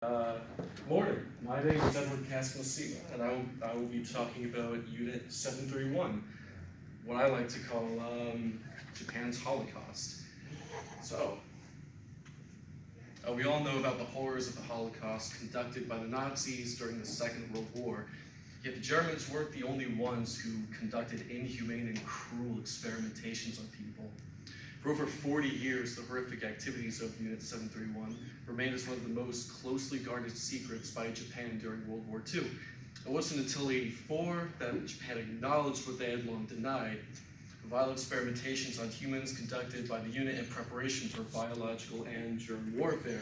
Uh, Morning. My name is Edward Cascosima, and I will be talking about Unit 731, what I like to call Japan's Holocaust. So, we all know about the horrors of the Holocaust conducted by the Nazis during the Second World War, yet the Germans weren't the only ones who conducted inhumane and cruel experimentations on people. For over 40 years, the horrific activities of Unit 731 remained as one of the most closely guarded secrets by Japan during World War II. It wasn't until '84 that Japan acknowledged what they had long denied: the violent experimentations on humans conducted by the unit in preparation for biological and germ warfare.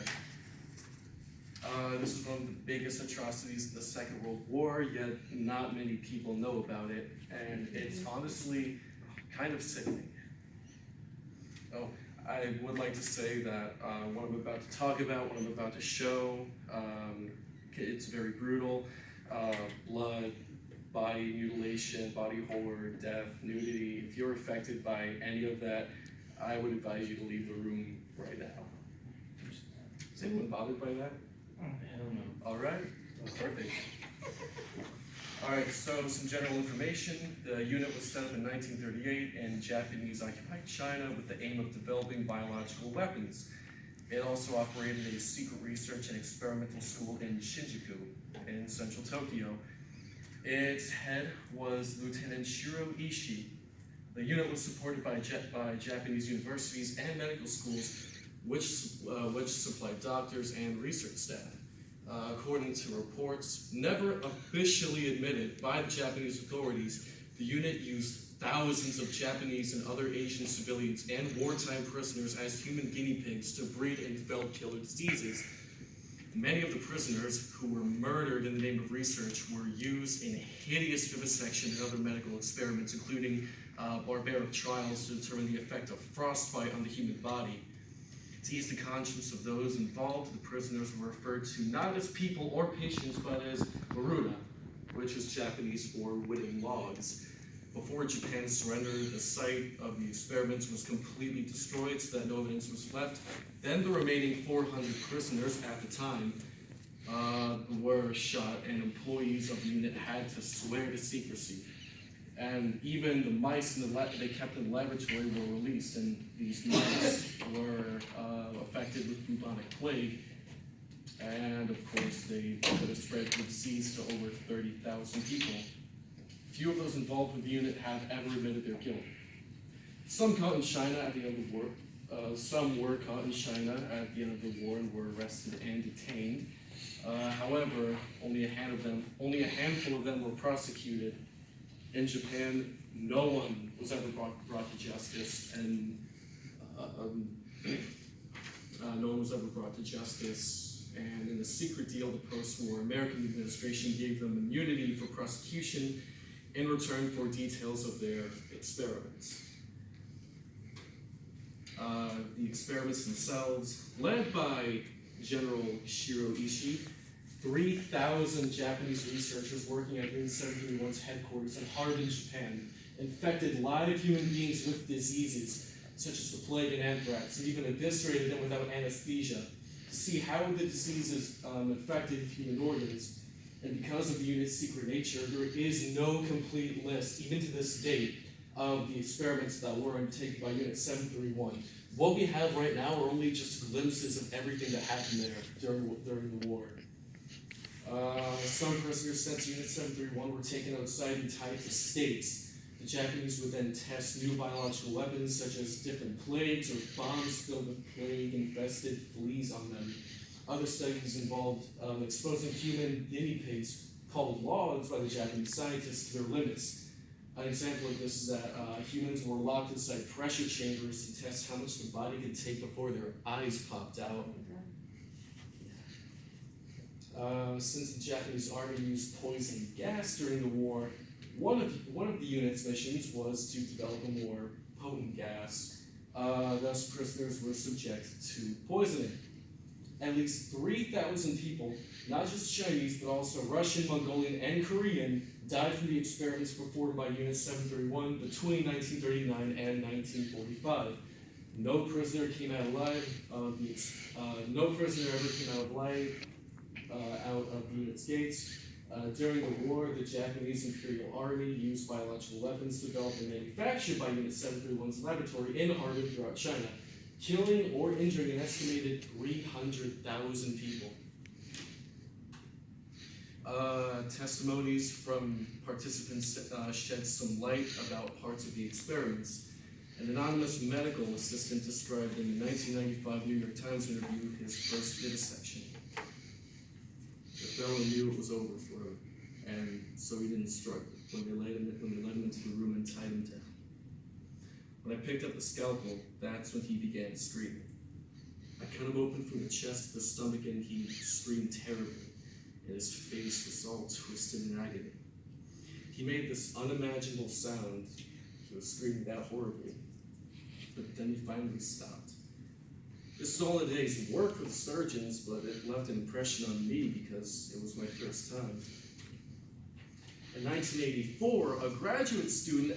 This was one of the biggest atrocities in the Second World War, yet not many people know about it, and it's honestly kind of sickening. Oh, I would like to say that what I'm about to talk about, what I'm about to show, it's very brutal. Blood, body mutilation, body horror, death, nudity. If you're affected by any of that, I would advise you to leave the room right now. Is anyone bothered by that? I don't know. All right, perfect. All right, so some general information. The unit was set up in 1938 in Japanese-occupied China with the aim of developing biological weapons. It also operated a secret research and experimental school in Shinjuku, in central Tokyo. Its head was Lieutenant Shiro Ishii. The unit was supported by Japanese universities and medical schools, which supplied doctors and research staff. According to reports never officially admitted by the Japanese authorities, the unit used thousands of Japanese and other Asian civilians and wartime prisoners as human guinea pigs to breed and develop killer diseases. Many of the prisoners who were murdered in the name of research were used in hideous vivisection and other medical experiments, including barbaric trials to determine the effect of frostbite on the human body. To ease the conscience of those involved, the prisoners were referred to not as people or patients, but as Maruda, which is Japanese for wooden logs. Before Japan surrendered, the site of the experiments was completely destroyed so that no evidence was left. Then the remaining 400 prisoners at the time were shot, and employees of the unit had to swear to secrecy. And even the mice they kept in the laboratory were released, and these mice were affected with bubonic plague. And of course, they could have spread the disease to over 30,000 people. Few of those involved with the unit have ever admitted their guilt. Some caught in China at the end of the war. Some were caught in China at the end of the war and were arrested and detained. However, only a handful of them were prosecuted. In Japan, no one was ever brought to justice, and no one was ever brought to justice. And in a secret deal, the post-war American administration gave them immunity for prosecution in return for details of their experiments. The experiments themselves, led by General Shiro Ishii, 3,000 Japanese researchers working at Unit 731's headquarters in Harbin, Japan, infected live human beings with diseases such as the plague and anthrax, and even eviscerated them without anesthesia to see how the diseases affected human organs. And because of the unit's secret nature, there is no complete list, even to this date, of the experiments that were undertaken by Unit 731. What we have right now are only just glimpses of everything that happened there during the war. Some prisoners sent to Unit 731 were taken outside and tied to stakes. The Japanese would then test new biological weapons, such as different plagues or bombs filled with plague-infested fleas on them. Other studies involved exposing human guinea pigs, called logs by the Japanese scientists, to their limits. An example of this is that humans were locked inside pressure chambers to test how much the body could take before their eyes popped out. Since the Japanese army used poison gas during the war, one of the unit's missions was to develop a more potent gas. Thus, prisoners were subject to poisoning. At least 3,000 people, not just Chinese, but also Russian, Mongolian, and Korean, died from the experiments performed by Unit 731 between 1939 and 1945. No prisoner came out alive. No prisoner ever came out alive its gates. During the war, the Japanese Imperial Army used biological weapons developed and manufactured by Unit 731's laboratory in Harbin throughout China, killing or injuring an estimated 300,000 people. Testimonies from participants shed some light about parts of the experiments. An anonymous medical assistant described in the 1995 New York Times interview his first vivisection. The fellow knew it was over for him, and so he didn't struggle when they led him into the room and tied him down. When I picked up the scalpel, that's when he began screaming. I cut him open from the chest to the stomach, and he screamed terribly, and his face was all twisted in agony. He made this unimaginable sound. He was screaming that horribly, but then he finally stopped. This is all a day's work for the surgeons, but it left an impression on me because it was my first time. In 1984, a graduate student